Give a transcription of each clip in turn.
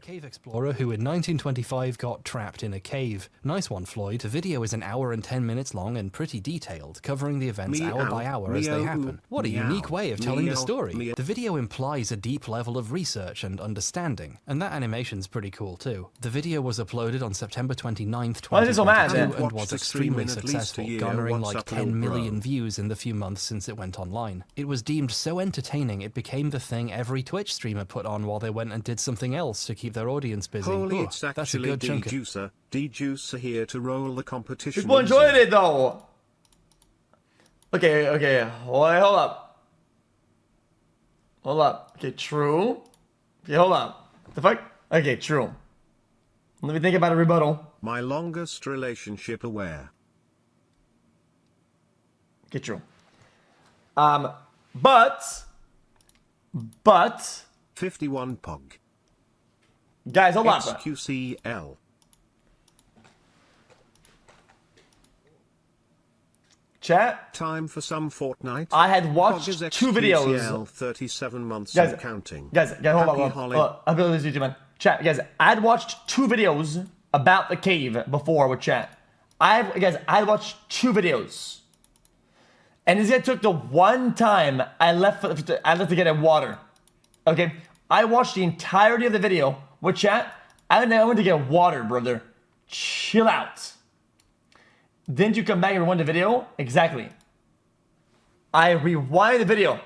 cave explorer who in 1925 got trapped in a cave. Nice one, Floyd. The video is an hour and 10 minutes long and pretty detailed, covering the events hour by hour as they happen. What a unique way of telling the story. The video implies a deep level of research and understanding, and that animation's pretty cool too. The video was uploaded on September 29th, 2022 and was extremely successful, garnering like 10 million views in the few months since it went online. It was deemed so entertaining it became the thing every Twitch streamer put on while they went and did something else to keep their audience busy. Holy, it's that's a good chunk. D-Juicer here to roll the competition. People enjoyed it though. Okay, wait, hold up. Okay, true. Okay, hold up. The fuck? Okay, true. Let me think about a rebuttal. My longest relationship aware. Okay, true. But 51 pog. Guys, hold up. xQcl. Chat. Time for some Fortnite. I had watched two videos. 37 months guys, and counting. Guys, hold on. I'll be with you, man. Chat, guys, I had watched two videos about the cave before with chat. I had watched two videos. And this guy took the one time I left to get a water. Okay? I watched the entirety of the video with chat. I went to get water, brother. Chill out. Didn't you come back and rewind the video? Exactly. I rewind the video.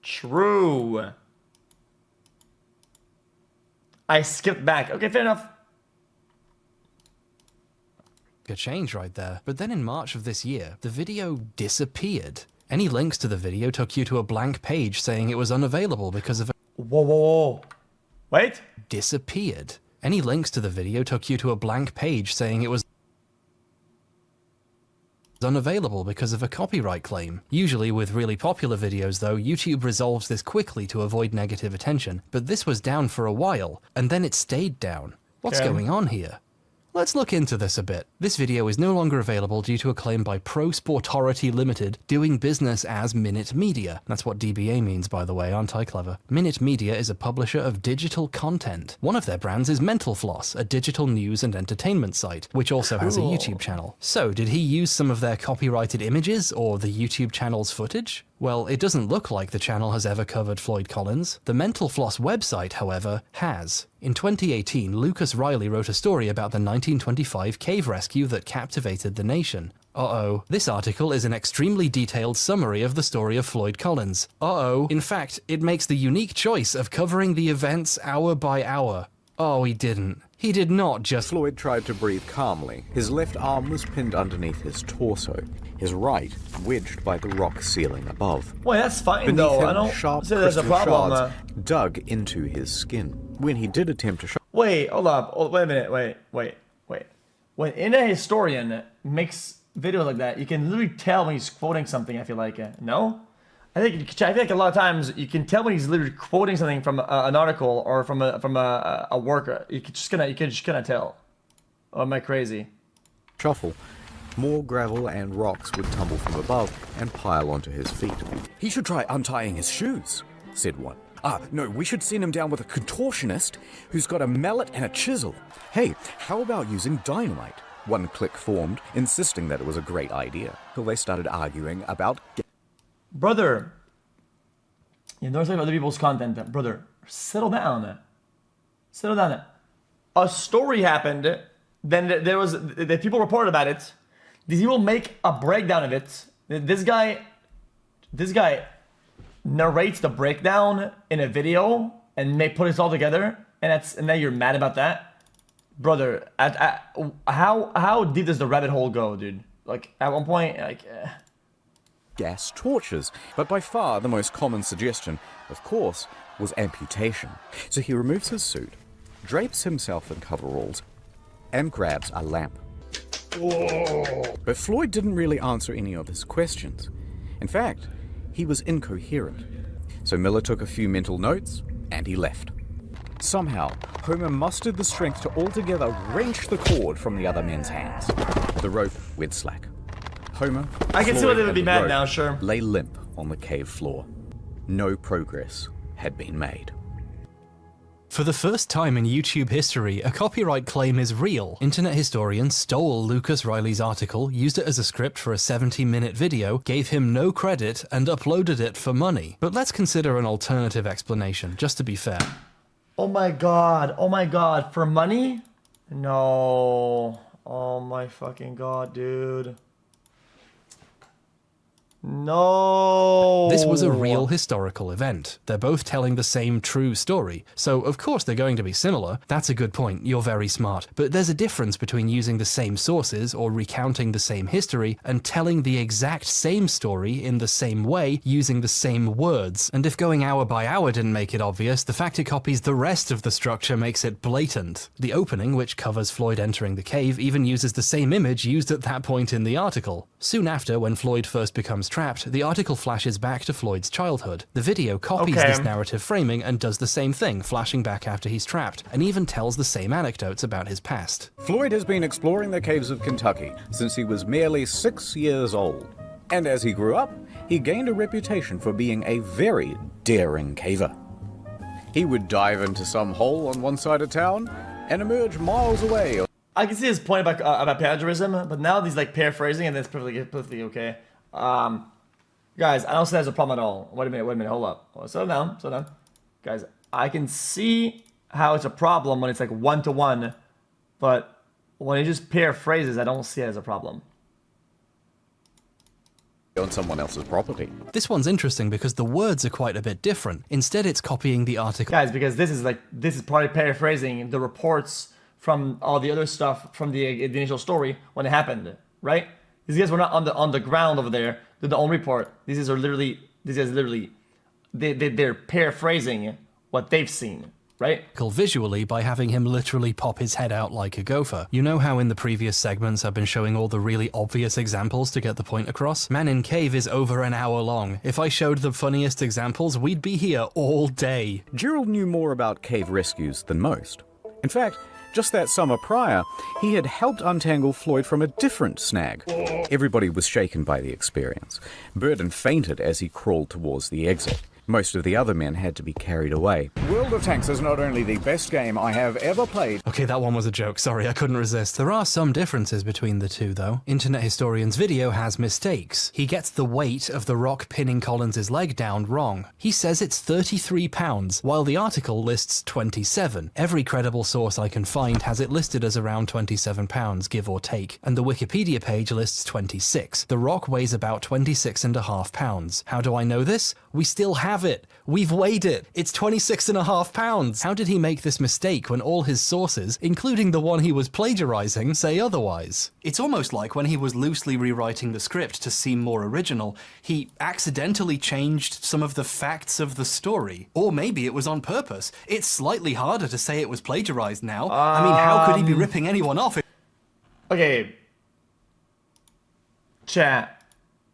True. I skipped back. Okay, fair enough. A change right there. But then in March of this year, the video disappeared. Any links to the video took you to a blank page saying it was unavailable because of a... Whoa. Wait. Disappeared. Any links to the video took you to a blank page saying it was unavailable because of a copyright claim. Usually with really popular videos though, YouTube resolves this quickly to avoid negative attention, but this was down for a while, and then it stayed down. What's going on here? Let's look into this a bit. This video is no longer available due to a claim by Pro Sportority Limited doing business as Minute Media. That's what DBA means, by the way, aren't I clever? Minute Media is a publisher of digital content. One of their brands is Mental Floss, a digital news and entertainment site, which also has a YouTube channel. So, did he use some of their copyrighted images or the YouTube channel's footage? Well, it doesn't look like the channel has ever covered Floyd Collins. The Mental Floss website, however, has. In 2018, Lucas Riley wrote a story about the 1925 cave rescue that captivated the nation. This article is an extremely detailed summary of the story of Floyd Collins. In fact, it makes the unique choice of covering the events hour by hour. Oh, he didn't. He did not just... Floyd tried to breathe calmly. His left arm was pinned underneath his torso, his right wedged by the rock ceiling above. Wait, that's fine Beneath though. him, I don't sharp say there's a crystal problem. shards dug into his skin. When he did attempt to Wait, hold up. Wait a minute. Wait. When a historian makes videos like that, you can literally tell when he's quoting something, I feel like. No? I feel like a lot of times you can tell when he's literally quoting something from an article or from a work. You can just kind of tell. Or am I crazy? Shuffle. More gravel and rocks would tumble from above and pile onto his feet. He should try untying his shoes, said one. No, we should send him down with a contortionist who's got a mallet and a chisel. Hey, how about using dynamite? One clique formed, insisting that it was a great idea, till they started arguing about... Brother, you don't say other people's content. Brother, settle down. Settle down. A story happened, then the people reported about it. These people make a breakdown of it. This guy narrates the breakdown in a video and put it all together, and then you're mad about that, brother. How deep does the rabbit hole go, dude? Like at one point, like. Gas torches, but by far the most common suggestion, of course, was amputation. So he removes his suit, drapes himself in coveralls, and grabs a lamp. Whoa. But Floyd didn't really answer any of his questions. In fact, he was incoherent. So Miller took a few mental notes, and he left. Somehow, Homer mustered the strength to altogether wrench the cord from the other men's hands. The rope went slack. Homer, I can see why they would be mad now, sure. Lay limp on the cave floor. No progress had been made. For the first time in YouTube history, a copyright claim is real. Internet historians stole Lucas Riley's article, used it as a script for a 70-minute video, gave him no credit, and uploaded it for money. But let's consider an alternative explanation, just to be fair. Oh my god, for money? No. Oh my fucking god, dude. No. This was a real historical event. They're both telling the same true story, so of course they're going to be similar. That's a good point, you're very smart. But there's a difference between using the same sources or recounting the same history and telling the exact same story in the same way using the same words. And if going hour by hour didn't make it obvious, the fact it copies the rest of the structure makes it blatant. The opening, which covers Floyd entering the cave, even uses the same image used at that point in the article. Soon after, when Floyd first becomes trapped, the article flashes back to Floyd's childhood. The video copies this narrative framing and does the same thing, flashing back after he's trapped, and even tells the same anecdotes about his past. Floyd has been exploring the caves of Kentucky since he was merely 6 years old. And as he grew up, he gained a reputation for being a very daring caver. He would dive into some hole on one side of town and emerge miles away. I can see his point about plagiarism, but now he's like paraphrasing, and that's perfectly okay. Guys, I don't say there's a problem at all. Wait a minute, hold up. Slow down. Guys, I can see how it's a problem when it's like one-to-one, but when he just paraphrases, I don't see it as a problem. On someone else's property. This one's interesting because the words are quite a bit different. Instead, it's copying the article. Guys, because this is probably paraphrasing the reports from all the other stuff from the initial story when it happened, right? These guys were not on the ground over there. They're the own report. These guys literally they're paraphrasing what they've seen, right? Visually by having him literally pop his head out like a gopher. You know how in the previous segments I've been showing all the really obvious examples to get the point across? Man in Cave is over an hour long. If I showed the funniest examples, we'd be here all day. Gerald knew more about cave rescues than most. In fact, just that summer prior, he had helped untangle Floyd from a different snag. Everybody was shaken by the experience. Burden fainted as he crawled towards the exit. Most of the other men had to be carried away. World of Tanks is not only the best game I have ever played. Okay, that one was a joke. Sorry, I couldn't resist. There are some differences between the two, though. Internet Historian's video has mistakes. He gets the weight of the rock pinning Collins's leg down wrong. He says it's 33 pounds, while the article lists 27. Every credible source I can find has it listed as around 27 pounds, give or take. And the Wikipedia page lists 26. The rock weighs about 26.5 pounds. How do I know this? We still have it. We've weighed it. It's 26.5 pounds. How did he make this mistake when all his sources, including the one he was plagiarizing, say otherwise? It's almost like when he was loosely rewriting the script to seem more original, he accidentally changed some of the facts of the story. Or maybe it was on purpose. It's slightly harder to say it was plagiarized now. I mean, how could he be ripping anyone off? Okay. Chat.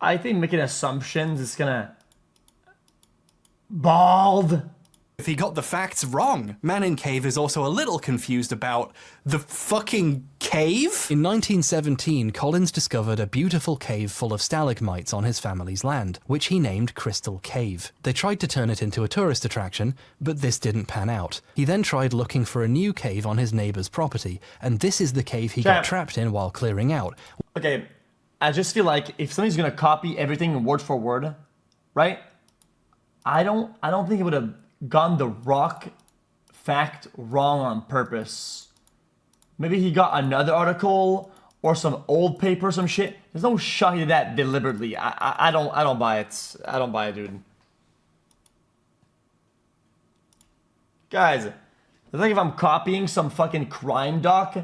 I think making assumptions is gonna... Bald. If he got the facts wrong. Man in Cave is also a little confused about the fucking cave? In 1917, Collins discovered a beautiful cave full of stalagmites on his family's land, which he named Crystal Cave. They tried to turn it into a tourist attraction, but this didn't pan out. He then tried looking for a new cave on his neighbor's property, and this is the cave he got trapped in while clearing out. Okay, I just feel like if somebody's gonna copy everything word for word, right? I don't think it would have gone the rock fact wrong on purpose. Maybe he got another article or some old paper or some shit. There's no shot he did that deliberately. I don't buy it. I don't buy it, dude. Guys, it's like if I'm copying some fucking crime doc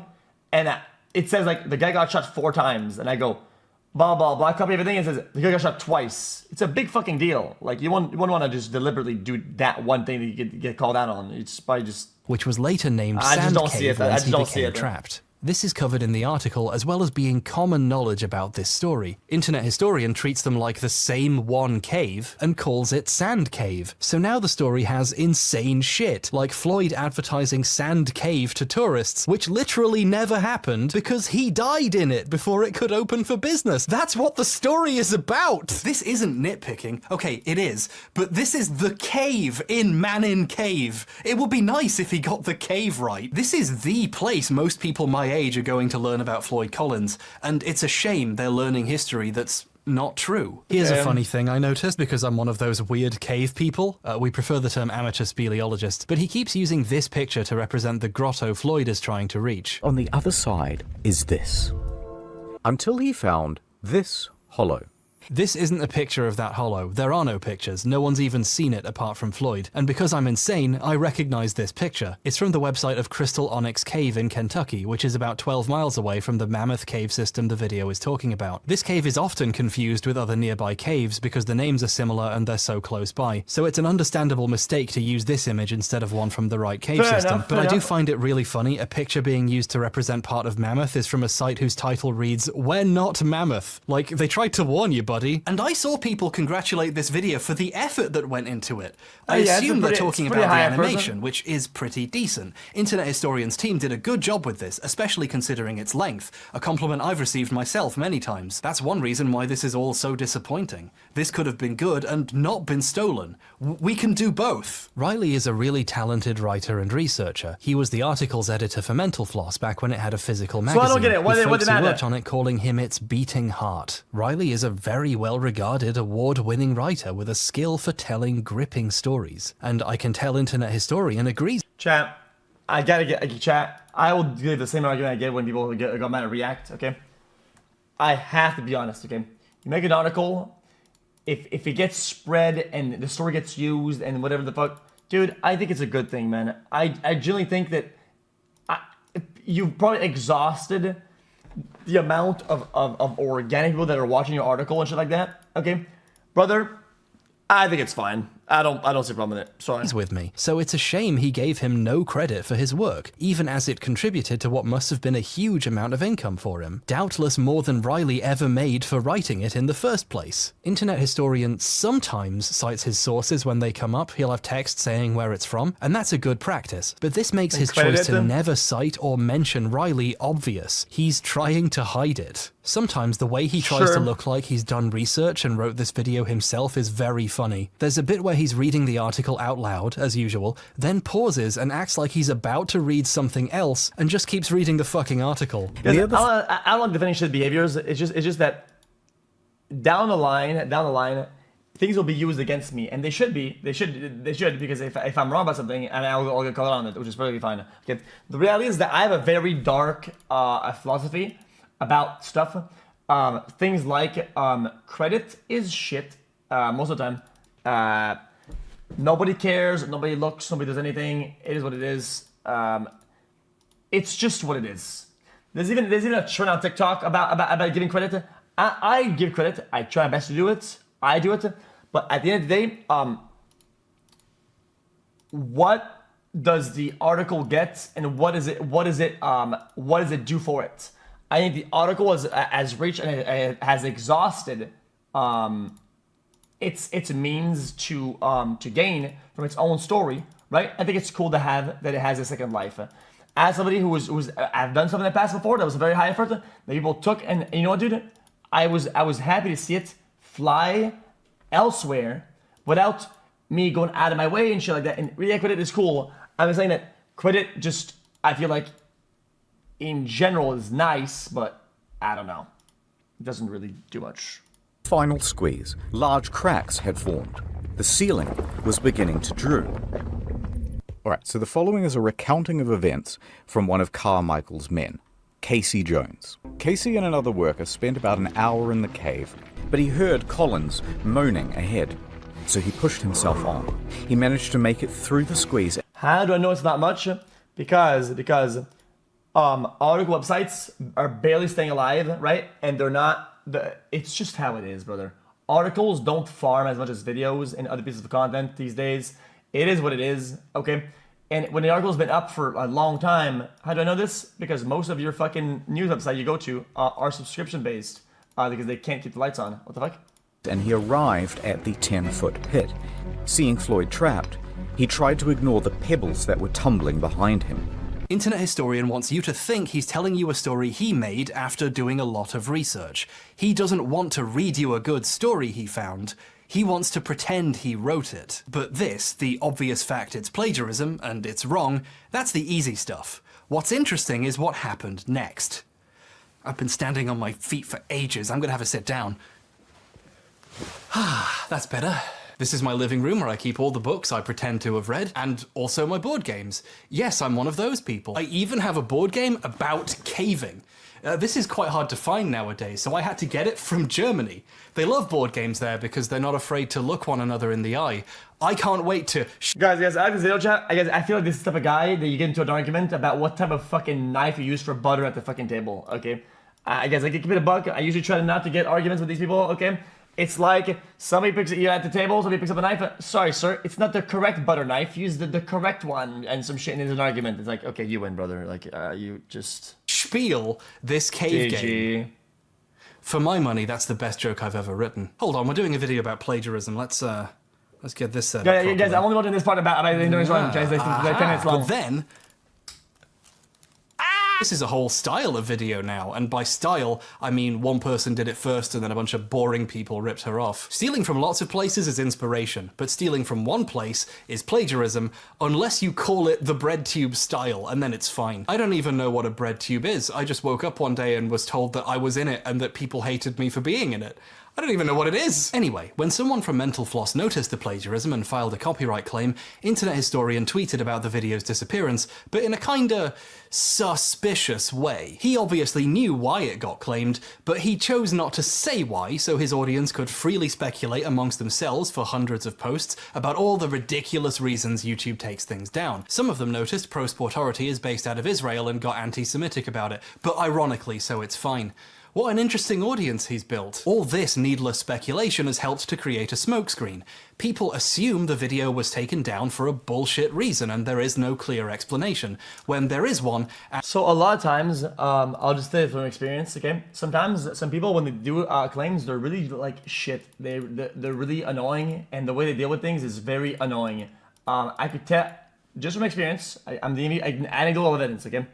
and it says like the guy got shot 4 times and I go blah, blah, blah, I copy everything and it says the guy got shot twice. It's a big fucking deal. Like, you wouldn't want to just deliberately do that one thing that you get called out on. It's probably just... Which was later named Sand Cave once he became trapped. This is covered in the article as well as being common knowledge about this story. Internet Historian treats them like the same one cave and calls it Sand Cave. So now the story has insane shit, like Floyd advertising Sand Cave to tourists, which literally never happened because he died in it before it could open for business. That's what the story is about! This isn't nitpicking. Okay, it is. But this is the cave in Manin Cave. It would be nice if he got the cave right. This is the place most people my age are going to learn about Floyd Collins, and it's a shame they're learning history that's not true. Here's a funny thing I noticed, because I'm one of those weird cave people. We prefer the term amateur speleologist, but he keeps using this picture to represent the grotto Floyd is trying to reach. On the other side is this. Until he found this hollow. This isn't a picture of that hollow. There are no pictures. No one's even seen it apart from Floyd. And because I'm insane, I recognize this picture. It's from the website of Crystal Onyx Cave in Kentucky, which is about 12 miles away from the mammoth cave system the video is talking about. This cave is often confused with other nearby caves because the names are similar and they're so close by. So it's an understandable mistake to use this image instead of one from the right cave system. But I do find it really funny. A picture being used to represent part of Mammoth is from a site whose title reads, "We're not Mammoth." Like, they tried to warn you, buddy. And I saw people congratulate this video for the effort that went into it. I assume they're talking about the animation, which is pretty decent. Internet Historian's team did a good job with this, especially considering its length, a compliment I've received myself many times. That's one reason why this is all so disappointing. This could have been good and not been stolen. We can do both. Riley is a really talented writer and researcher. He was the article's editor for Mental Floss back when it had a physical magazine. So I don't get it. What did who worked on it calling him its beating heart. Riley is a very well-regarded, award-winning writer with a skill for telling gripping stories. And I can tell Internet Historian agrees. Chat, I gotta get, chat, I will give the same argument I get when people go mad at React, okay? I have to be honest, okay? You make an article, if it gets spread and the story gets used and whatever the fuck, dude, I think it's a good thing, man. I genuinely think that you've probably exhausted the amount of organic people that are watching your article and shit like that, okay? Brother, I think it's fine. I don't see a problem with it. Sorry. He's with me. So it's a shame he gave him no credit for his work, even as it contributed to what must have been a huge amount of income for him. Doubtless more than Riley ever made for writing it in the first place. Internet Historian sometimes cites his sources when they come up. He'll have text saying where it's from, and that's a good practice. But this makes his choice to never cite or mention Riley obvious. He's trying to hide it. Sometimes the way he tries to look like he's done research and wrote this video himself is very funny. There's a bit where he's reading the article out loud, as usual, then pauses and acts like he's about to read something else and just keeps reading the fucking article. I don't like defending shit behaviors. It's just that down the line, things will be used against me, and they should be. They should because if I'm wrong about something, and I'll get caught on it, which is perfectly fine. Okay. The reality is that I have a very dark philosophy about stuff. Things like credit is shit most of the time. Nobody cares, nobody looks, nobody does anything. It is what it is. It's just what it is. There's even a trend on TikTok about giving credit. I give credit. I try my best to do it. I do it. But at the end of the day, what does the article get, and what does it do for it? I think the article has reached and it has exhausted its means to gain from its own story, right? I think it's cool to have that it has a second life. As somebody I've done something in the past before that was a very high effort that people took, and you know what, dude? I was happy to see it fly elsewhere without me going out of my way and shit like that. And yeah, credit is cool. I'm saying that credit just, I feel like in general is nice, but I don't know. It doesn't really do much. Final squeeze. Large cracks had formed. The ceiling was beginning to droop. Alright, so the following is a recounting of events from one of Carmichael's men, Casey Jones. Casey and another worker spent about an hour in the cave, but he heard Collins moaning ahead, so he pushed himself on. He managed to make it through the squeeze. How do I know it's not much? Because article websites are barely staying alive, right? And they're not. It's just how it is, brother. Articles don't farm as much as videos and other pieces of content these days. It is what it is, okay? And when the article's been up for a long time, how do I know this? Because most of your fucking news websites you go to are subscription based because they can't keep the lights on. What the fuck? And he arrived at the 10-foot pit. Seeing Floyd trapped, he tried to ignore the pebbles that were tumbling behind him. Internet Historian wants you to think he's telling you a story he made after doing a lot of research. He doesn't want to read you a good story he found. He wants to pretend he wrote it. But this, the obvious fact it's plagiarism, and it's wrong, that's the easy stuff. What's interesting is what happened next. I've been standing on my feet for ages. I'm gonna have to sit down. That's better. This is my living room where I keep all the books I pretend to have read, and also my board games. Yes, I'm one of those people. I even have a board game about caving. This is quite hard to find nowadays, so I had to get it from Germany. They love board games there because they're not afraid to look one another in the eye. I can't wait to... Guys, I have zero chat. I feel like this is the type of guy that you get into an argument about what type of fucking knife you use for butter at the fucking table, okay? I guess I can keep it a buck. I usually try not to get arguments with these people, okay? It's like somebody picks you at the table, somebody picks up a knife. Sorry, sir, it's not the correct butter knife. Use the correct one, and some shit is an argument. It's like, okay, you win, brother. Like, you just spiel this cave GG. game. For my money, that's the best joke I've ever written. Hold on, we're doing a video about plagiarism. Let's get this set up Yeah, guys, I'm only watching this part about the internet wrong. Guys, like 10 minutes long. But then... This is a whole style of video now, and by style, I mean one person did it first and then a bunch of boring people ripped her off. Stealing from lots of places is inspiration, but stealing from one place is plagiarism, unless you call it the bread tube style, and then it's fine. I don't even know what a bread tube is. I just woke up one day and was told that I was in it and that people hated me for being in it. I don't even know what it is. Anyway, when someone from Mental Floss noticed the plagiarism and filed a copyright claim, Internet Historian tweeted about the video's disappearance, but in a kinda suspicious way. He obviously knew why it got claimed, but he chose not to say why, so his audience could freely speculate amongst themselves for hundreds of posts about all the ridiculous reasons YouTube takes things down. Some of them noticed Pro-Sportority is based out of Israel and got anti-Semitic about it, but ironically, so it's fine. What an interesting audience he's built. All this needless speculation has helped to create a smokescreen. People assume the video was taken down for a bullshit reason and there is no clear explanation, when there is one. So a lot of times, I'll just say it from experience, okay? Sometimes some people, when they do claims, they're really like shit. They're really annoying, and the way they deal with things is very annoying. I could tell, just from experience, I'm giving you an anecdotal evidence, okay?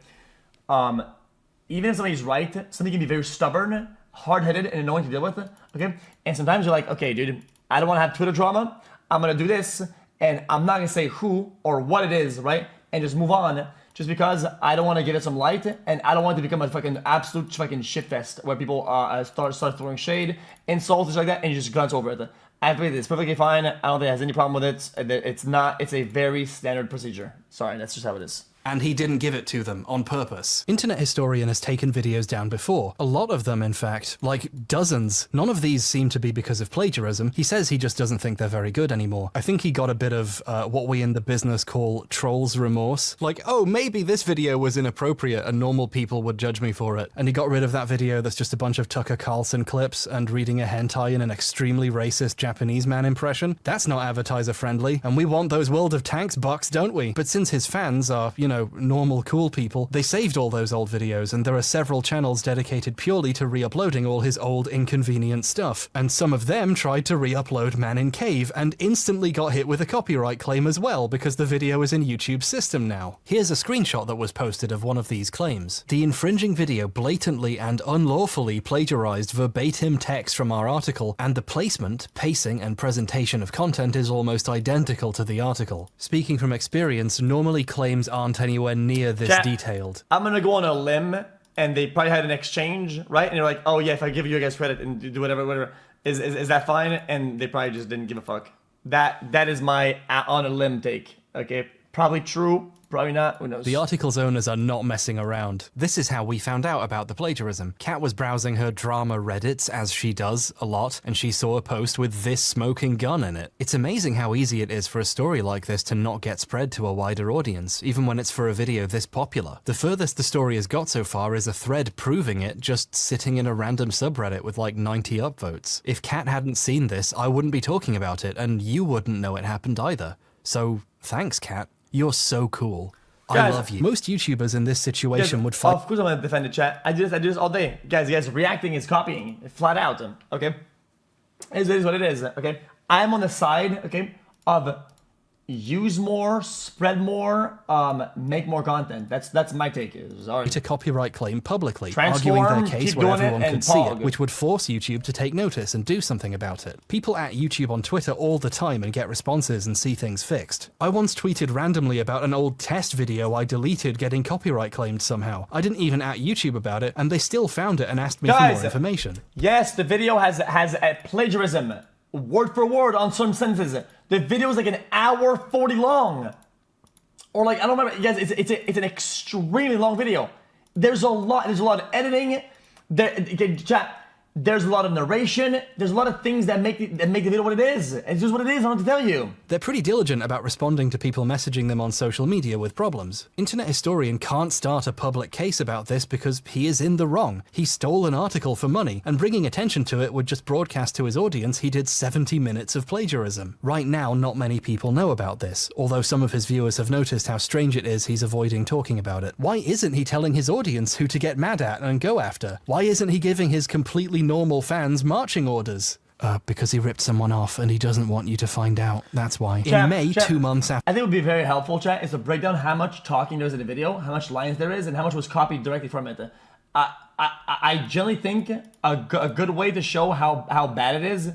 Even if somebody's right, somebody can be very stubborn, hard-headed, and annoying to deal with, okay? And sometimes you're like, okay, dude, I don't want to have Twitter drama. I'm going to do this, and I'm not going to say who or what it is, right? And just move on, just because I don't want to give it some light, and I don't want it to become a fucking absolute fucking shitfest where people start throwing shade, insults, things like that, and you just glance over it. I think it's perfectly fine. I don't think it has any problem with it. It's a very standard procedure. Sorry, that's just how it is. And he didn't give it to them on purpose. Internet Historian has taken videos down before. A lot of them, in fact. Like dozens. None of these seem to be because of plagiarism. He says he just doesn't think they're very good anymore. I think he got a bit of what we in the business call troll's remorse. Like, oh, maybe this video was inappropriate and normal people would judge me for it. And he got rid of that video that's just a bunch of Tucker Carlson clips and reading a hentai in an extremely racist Japanese man impression. That's not advertiser friendly. And we want those World of Tanks bucks, don't we? But since his fans are, you know, normal cool people, they saved all those old videos, and there are several channels dedicated purely to re-uploading all his old inconvenient stuff. And some of them tried to re-upload Man in Cave and instantly got hit with a copyright claim as well because the video is in YouTube's system now. Here's a screenshot that was posted of one of these claims. The infringing video blatantly and unlawfully plagiarized verbatim text from our article, and the placement, pacing, and presentation of content is almost identical to the article. Speaking from experience, normally claims aren't anywhere near this detailed. I'm gonna go on a limb, and they probably had an exchange, right? And they're like, oh yeah, if I give you guys credit and do whatever, is that fine? And they probably just didn't give a fuck. That is my on a limb take, okay? Probably true, probably not, who knows. The article's owners are not messing around. This is how we found out about the plagiarism. Kat was browsing her drama Reddits, as she does a lot, and she saw a post with this smoking gun in it. It's amazing how easy it is for a story like this to not get spread to a wider audience, even when it's for a video this popular. The furthest the story has got so far is a thread proving it, just sitting in a random subreddit with like 90 upvotes. If Kat hadn't seen this, I wouldn't be talking about it, and you wouldn't know it happened either. So, thanks, Kat. You're so cool. I Guys, love you. Most YouTubers in this situation would fight. Of course I'm gonna defend the chat. I do this all day. Guys, reacting is copying. Flat out. Okay? It is what it is. Okay? I'm on the side, okay, of use more, spread more, make more content. That's my take. To copyright claim publicly, Transform, arguing their case keep where doing it, everyone and could see it, pog. which would force YouTube to take notice and do something about it. People at YouTube on Twitter all the time and get responses and see things fixed. I once tweeted randomly about an old test video I deleted getting copyright claimed somehow. I didn't even at YouTube about it, and they still found it and asked me for more information. Yes, the video has a plagiarism, word for word on some sentences. The video is like an hour 40 long. Or like, I don't remember, guys, it's an extremely long video. There's a lot of editing. Chat, there's a lot of narration. There's a lot of things that make the video what it is. It's just what it is, I don't have to tell you. They're pretty diligent about responding to people messaging them on social media with problems. Internet Historian can't start a public case about this because he is in the wrong. He stole an article for money, and bringing attention to it would just broadcast to his audience he did 70 minutes of plagiarism. Right now, not many people know about this, although some of his viewers have noticed how strange it is he's avoiding talking about it. Why isn't he telling his audience who to get mad at and go after? Why isn't he giving his completely normal fans marching orders? Because he ripped someone off and he doesn't want you to find out. That's why. In May, 2 months after... I think it would be very helpful, chat, is to break down how much talking there is in the video, how much lines there is, and how much was copied directly from it. I generally think a good way to show how bad it is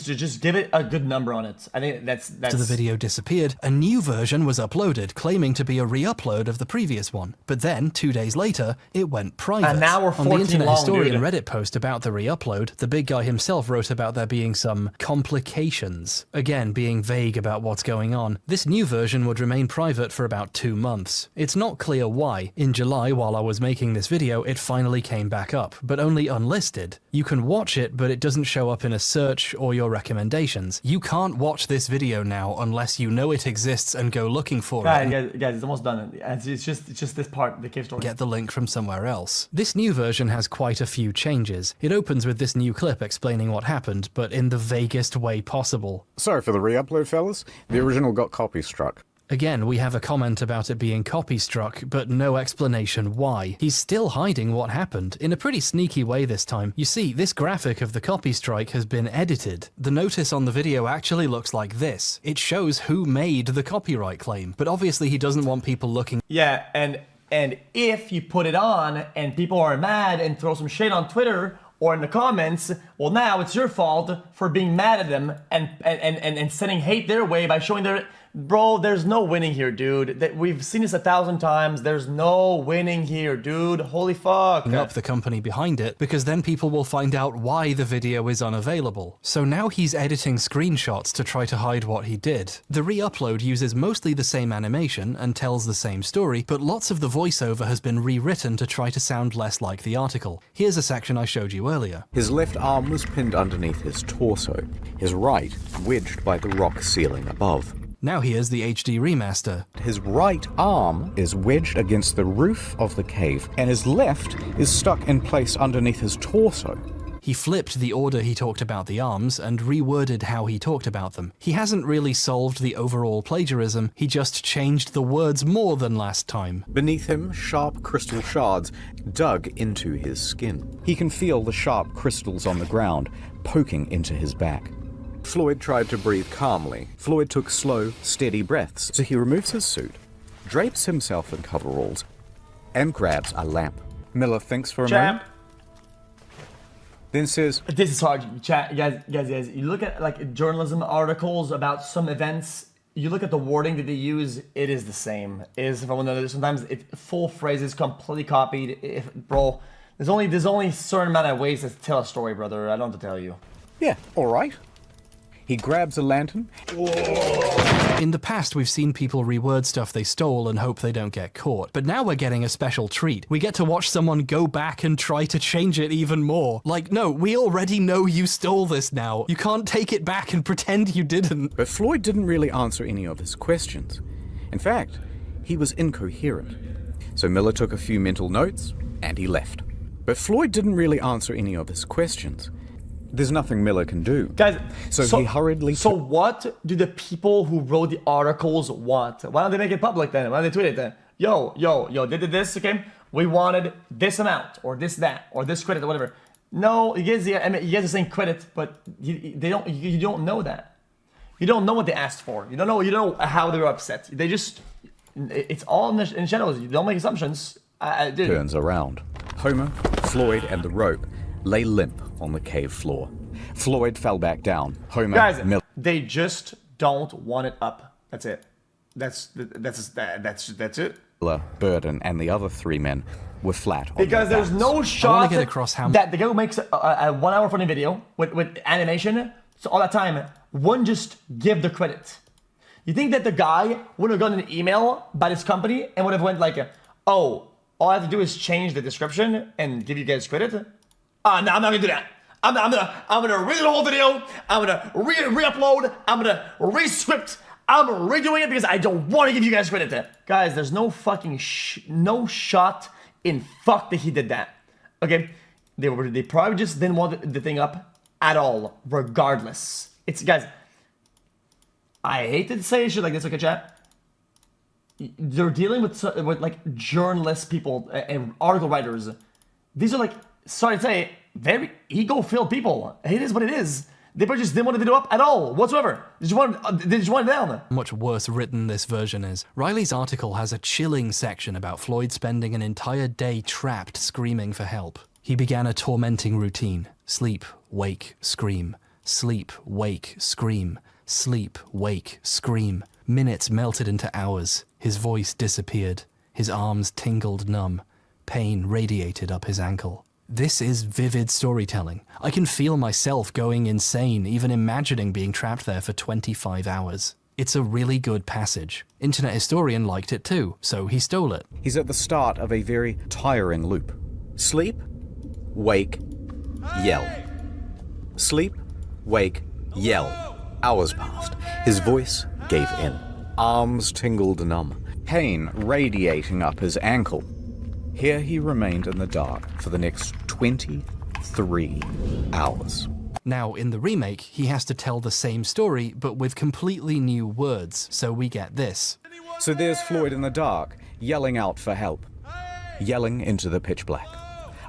to just give it a good number on it. I think that's... After the video disappeared, a new version was uploaded, claiming to be a re-upload of the previous one. But then, 2 days later, it went private. And now we're 14 On the Internet long, Historian dude. Reddit post about the re-upload, the big guy himself wrote about there being some complications. Again, being vague about what's going on. This new version would remain private for about 2 months. It's not clear why. In July, while I was making this video, it finally came back up, but only unlisted. You can watch it, but it doesn't show up in a search or your recommendations. You can't watch this video now unless you know it exists and go looking for it. Guys, it's almost done. It's just this part, the cave story. Get the link from somewhere else. This new version has quite a few changes. It opens with this new clip explaining what happened, but in the vaguest way possible. Sorry for the re-upload, fellas. The original got copy struck. Again, we have a comment about it being copy struck, but no explanation why. He's still hiding what happened, in a pretty sneaky way this time. You see, this graphic of the copy strike has been edited. The notice on the video actually looks like this. It shows who made the copyright claim, but obviously he doesn't want people looking. Yeah, and if you put it on and people are mad and throw some shade on Twitter or in the comments, well, now it's your fault for being mad at them and sending hate their way by showing their... Bro, there's no winning here, dude. We've seen this 1,000 times. There's no winning here, dude. Holy fuck. Up the company behind it, because then people will find out why the video is unavailable. So now he's editing screenshots to try to hide what he did. The re-upload uses mostly the same animation and tells the same story, but lots of the voiceover has been rewritten to try to sound less like the article. Here's a section I showed you earlier. His left arm was pinned underneath his torso, his right wedged by the rock ceiling above. Now here's the HD remaster. His right arm is wedged against the roof of the cave, and his left is stuck in place underneath his torso. He flipped the order he talked about the arms and reworded how he talked about them. He hasn't really solved the overall plagiarism, he just changed the words more than last time. Beneath him, sharp crystal shards dug into his skin. He can feel the sharp crystals on the ground poking into his back. Floyd tried to breathe calmly. Floyd took slow, steady breaths, so he removes his suit, drapes himself in coveralls, and grabs a lamp. Miller thinks for a moment, then says, This is hard, chat. Guys, you look at like journalism articles about some events, you look at the wording that they use, it is the same. It is from one another. Sometimes full phrases completely copied. Bro, there's only a certain amount of ways to tell a story, brother. I don't have to tell you. yeah, all right. He grabs a lantern. In the past, we've seen people reword stuff they stole and hope they don't get caught. But now we're getting a special treat. We get to watch someone go back and try to change it even more. Like, no, we already know you stole this now. You can't take it back and pretend you didn't. But Floyd didn't really answer any of his questions. In fact, he was incoherent. So Miller took a few mental notes, and he left. But Floyd didn't really answer any of his questions. There's nothing Miller can do. Guys, So he hurriedly... So what do the people who wrote the articles want? Why don't they make it public then? Why don't they tweet it then? Yo, they did this, okay? We wanted this amount, or this, that, or this credit, or whatever. No, you guys are saying credit, but you don't know that. You don't know what they asked for. You don't know how they were upset. They just, it's all in shadows. You don't make assumptions. Dude. Turns around. Homer, Floyd, and the rope lay limp on the cave floor. Floyd fell back down. Homer, Guys, Miller... they just don't want it up. That's it. That's it. Burden, and the other 3 men were flat on Because their there's backs. no shot get across how that the guy who makes a 1 hour funny video with animation, so all that time, wouldn't just give the credit. You think that the guy would have gotten an email by this company and would have went like, oh, all I have to do is change the description and give you guys credit? No, I'm not gonna do that. I'm gonna read the whole video. I'm gonna re-upload. I'm gonna re-script. I'm redoing it because I don't want to give you guys credit. Guys, there's no fucking no shot in fuck that he did that. Okay, they probably just didn't want the thing up at all. Regardless, it's guys. I hate to say shit like this, okay, chat. They're dealing with like journalist people and article writers. These are like, sorry to say, very ego-filled people. It is what it is. They probably just didn't want the video up at all, whatsoever. They just want it down. Much worse written this version is. Riley's article has a chilling section about Floyd spending an entire day trapped screaming for help. He began a tormenting routine. Sleep, wake, scream. Sleep, wake, scream. Sleep, wake, scream. Minutes melted into hours. His voice disappeared. His arms tingled numb. Pain radiated up his ankle. This is vivid storytelling. I can feel myself going insane even imagining being trapped there for 25 hours. It's a really good passage. Internet Historian liked it too, so he stole it. He's at the start of a very tiring loop. Sleep, wake, yell. Sleep, wake, yell. Hours passed. His voice gave in. Arms tingled numb. Pain radiating up his ankle. Here he remained in the dark for the next 23 hours. Now, in the remake, he has to tell the same story, but with completely new words, so we get this. So there's Floyd in the dark, yelling out for help. Yelling into the pitch black.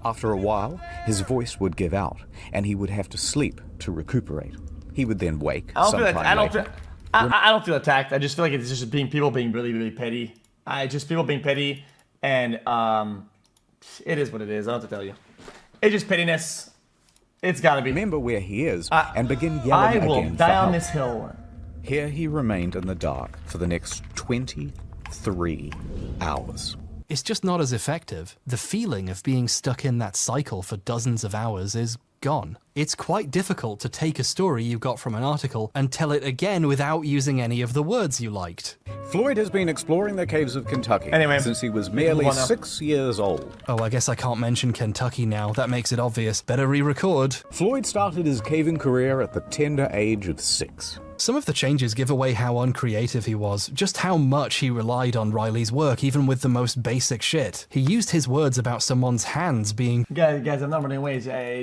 After a while, his voice would give out, and he would have to sleep to recuperate. He would then wake sometime later. I don't feel attacked. I just feel like it's just people being really, really petty. People being petty. And it is what it is. I don't have to tell you. It's just pettiness. It's gotta be. Remember where he is and begin yelling again. I will die on this hill. Here he remained in the dark for the next 23 hours. It's just not as effective. The feeling of being stuck in that cycle for dozens of hours is gone. It's quite difficult to take a story you got from an article and tell it again without using any of the words you liked. Floyd has been exploring the caves of Kentucky since he was merely 6 years old. Oh, I guess I can't mention Kentucky now. That makes it obvious. Better re-record. Floyd started his caving career at the tender age of 6. Some of the changes give away how uncreative he was, just how much he relied on Riley's work, even with the most basic shit. He used his words about someone's hands being... Guys, I'm not running away.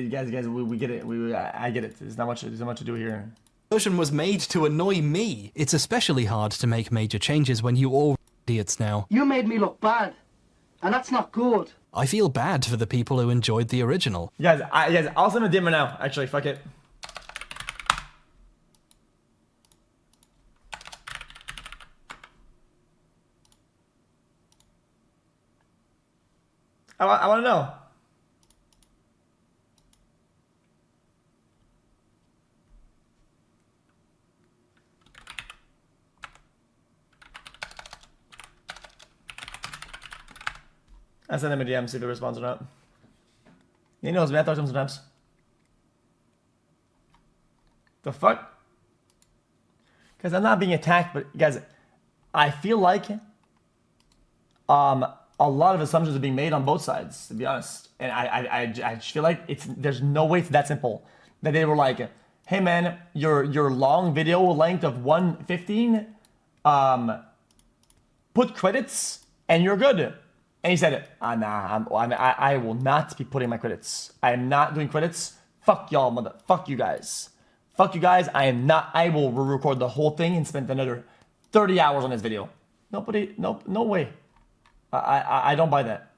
Guys, we get it. I get it. There's not much to do here. The version was made to annoy me. It's especially hard to make major changes when you all idiots now. You made me look bad, and that's not good. I feel bad for the people who enjoyed the original. Guys, I'll send a dimmer now. Actually, fuck it. I want to know. I send him a DM, see if he responds or not. He knows me, I talk to him sometimes. The fuck? Guys, I'm not being attacked, but guys, I feel like a lot of assumptions are being made on both sides, to be honest. And I just feel like there's no way it's that simple. That they were like, hey man, your long video length of 1:15, put credits and you're good. And he said, nah, I will not be putting my credits. I am not doing credits Fuck y'all, fuck you guys. Fuck you guys. I will re-record the whole thing and spend another 30 hours on this video. No way. I don't buy that.